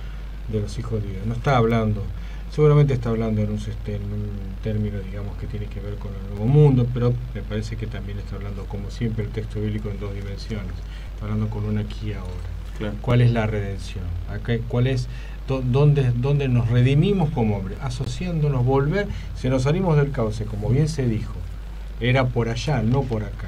de los hijos de Dios. No está hablando, seguramente está hablando en un término, digamos, que tiene que ver con el nuevo mundo, pero me parece que también está hablando, como siempre, el texto bíblico en dos dimensiones. Está hablando con un aquí y ahora. Claro. ¿Cuál es la redención? ¿Cuál es dónde nos redimimos como hombres? Asociándonos, volver, si nos salimos del cauce, como bien se dijo, era por allá, no por acá.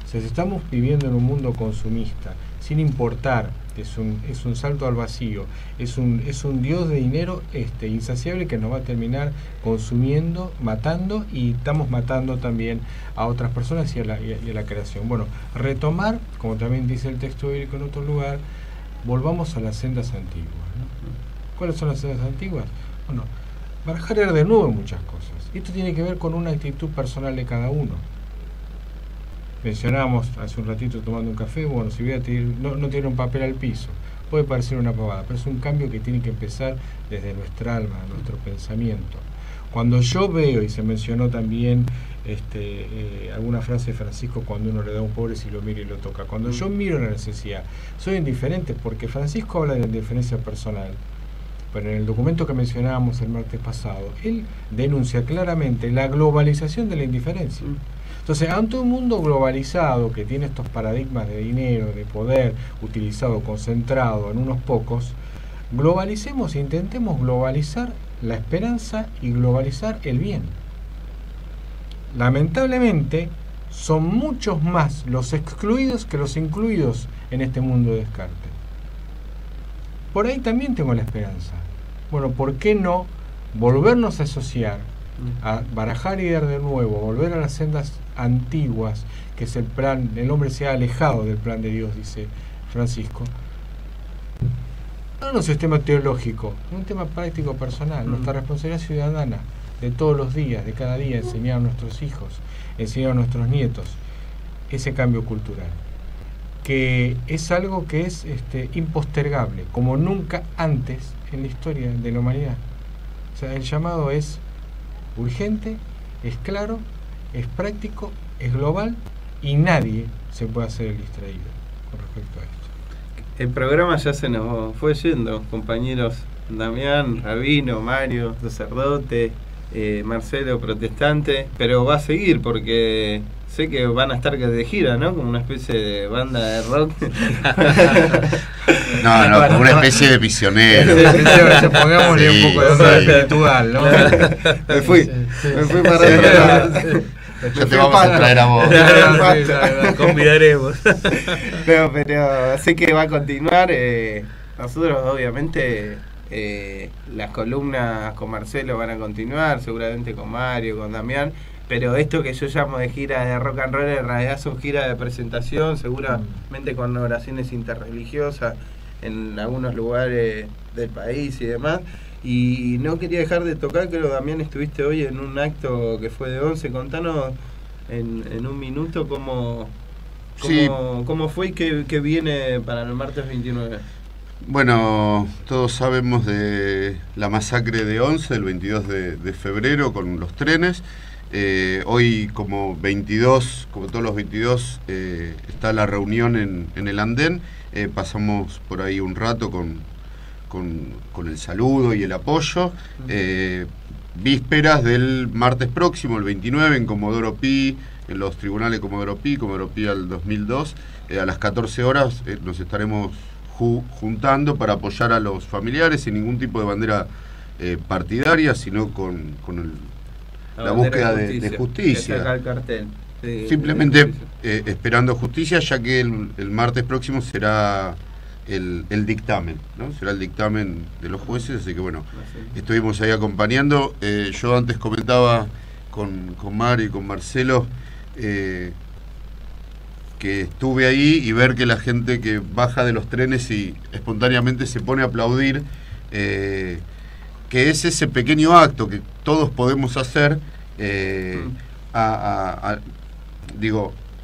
O sea, si estamos viviendo en un mundo consumista, sin importar, es un salto al vacío, es un Dios de dinero insaciable que nos va a terminar consumiendo, matando, y estamos matando también a otras personas y a la creación. Bueno, retomar, como también dice el texto bíblico en otro lugar, volvamos a las sendas antiguas, ¿no? ¿Cuáles son las sendas antiguas? Bueno, barajar de nuevo muchas cosas. Esto tiene que ver con una actitud personal de cada uno. Mencionábamos hace un ratito tomando un café, bueno, si voy a no tirar un papel al piso, puede parecer una pavada, pero es un cambio que tiene que empezar desde nuestra alma, nuestro pensamiento. Cuando yo veo, y se mencionó también alguna frase de Francisco, cuando uno le da a un pobre si lo mira y lo toca, cuando yo miro la necesidad, soy indiferente, porque Francisco habla de la indiferencia personal, pero en el documento que mencionábamos el martes pasado, él denuncia claramente la globalización de la indiferencia. Entonces, ante un mundo globalizado que tiene estos paradigmas de dinero, de poder, utilizado, concentrado en unos pocos, globalicemos, intentemos globalizar la esperanza y globalizar el bien. Lamentablemente, son muchos más los excluidos que los incluidos en este mundo de Descartes. Por ahí también tengo la esperanza. Bueno, ¿por qué no volvernos a asociar, a barajar y dar de nuevo, volver a las sendas antiguas, que es el plan, el hombre se ha alejado del plan de Dios, dice Francisco? No es un sistema teológico, es un tema práctico personal, nuestra responsabilidad ciudadana de todos los días, de cada día, enseñar a nuestros hijos, enseñar a nuestros nietos ese cambio cultural, que es algo que es impostergable, como nunca antes en la historia de la humanidad. O sea, el llamado es urgente, es claro, es práctico, es global, y nadie se puede hacer el distraído con respecto a esto. El programa ya se nos fue yendo, compañeros. Damián, rabino, Mario, sacerdote, Marcelo, protestante, pero va a seguir porque sé que van a estar de gira, ¿no? Como una especie de banda de rock. No, como una especie de misionero. Pongámosle un poco de onda espiritual, ¿no? Me fui para atrás. Ya te vamos a traer a vos. Convidaremos. No, pero sé que va a continuar. Nosotros, obviamente, las columnas con Marcelo van a continuar, seguramente con Mario, con Damián. Pero esto que yo llamo de gira de rock and roll, en realidad son giras de presentación, seguramente con oraciones interreligiosas en algunos lugares del país y demás. Y no quería dejar de tocar, creo, Damián, estuviste hoy en un acto que fue de 11. Contanos en un minuto cómo fue y qué viene para el martes 29. Bueno, todos sabemos de la masacre de 11, el 22 de febrero, con los trenes. Hoy, como todos los 22, está la reunión en el andén. Pasamos por ahí un rato con el saludo y el apoyo. Vísperas del martes próximo, el 29, en Comodoro Pi, en los tribunales Comodoro Pi al 2002, a las 14 horas nos estaremos juntando para apoyar a los familiares sin ningún tipo de bandera partidaria, sino con la búsqueda de justicia. Acá el cartel. Simplemente esperando justicia, ya que el martes próximo será el dictamen, ¿no? Será el dictamen de los jueces, así que bueno, estuvimos ahí acompañando. Yo antes comentaba con Mario y con Marcelo que estuve ahí y ver que la gente que baja de los trenes y espontáneamente se pone a aplaudir, que es ese pequeño acto que todos podemos hacer.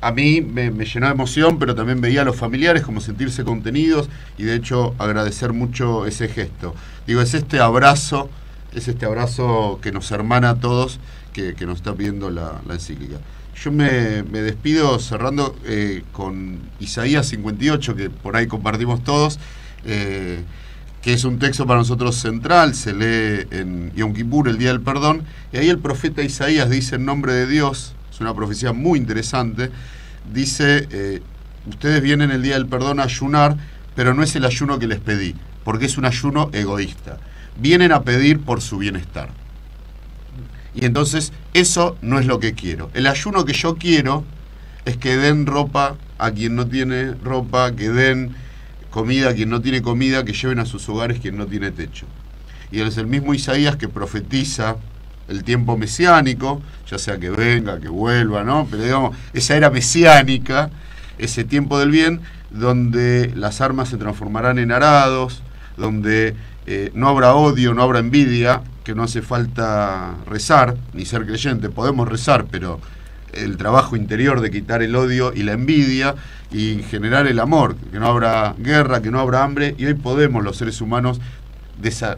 A mí me llenó de emoción, pero también veía a los familiares como sentirse contenidos y de hecho agradecer mucho ese gesto. Es este abrazo que nos hermana a todos, que nos está pidiendo la encíclica. Yo me despido cerrando con Isaías 58, que por ahí compartimos todos, que es un texto para nosotros central, se lee en Yom Kippur, el Día del Perdón, y ahí el profeta Isaías dice en nombre de Dios, es una profecía muy interesante, dice, ustedes vienen el Día del Perdón a ayunar, pero no es el ayuno que les pedí, porque es un ayuno egoísta. Vienen a pedir por su bienestar. Y entonces eso no es lo que quiero. El ayuno que yo quiero es que den ropa a quien no tiene ropa, que den comida a quien no tiene comida, que lleven a sus hogares quien no tiene techo. Y es el mismo Isaías que profetiza el tiempo mesiánico, ya sea que venga, que vuelva, ¿no? Pero esa era mesiánica, ese tiempo del bien, donde las armas se transformarán en arados, donde no habrá odio, no habrá envidia, que no hace falta rezar, ni ser creyente, podemos rezar, pero el trabajo interior de quitar el odio y la envidia y generar el amor, que no habrá guerra, que no habrá hambre, y hoy podemos los seres humanos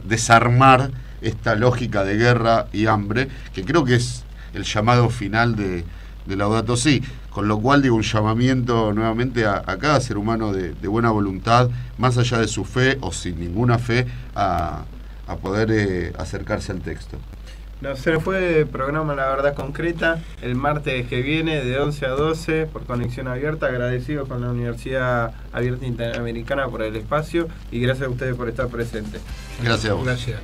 desarmar esta lógica de guerra y hambre, que creo que es el llamado final de Laudato Si, con lo cual un llamamiento nuevamente a cada ser humano de buena voluntad, más allá de su fe o sin ninguna fe, a poder acercarse al texto. No, se nos fue el programa La Verdad Concreta el martes que viene de 11 a 12 por conexión abierta. Agradecidos con la Universidad Abierta Interamericana por el espacio y gracias a ustedes por estar presentes. Gracias a vos. Gracias.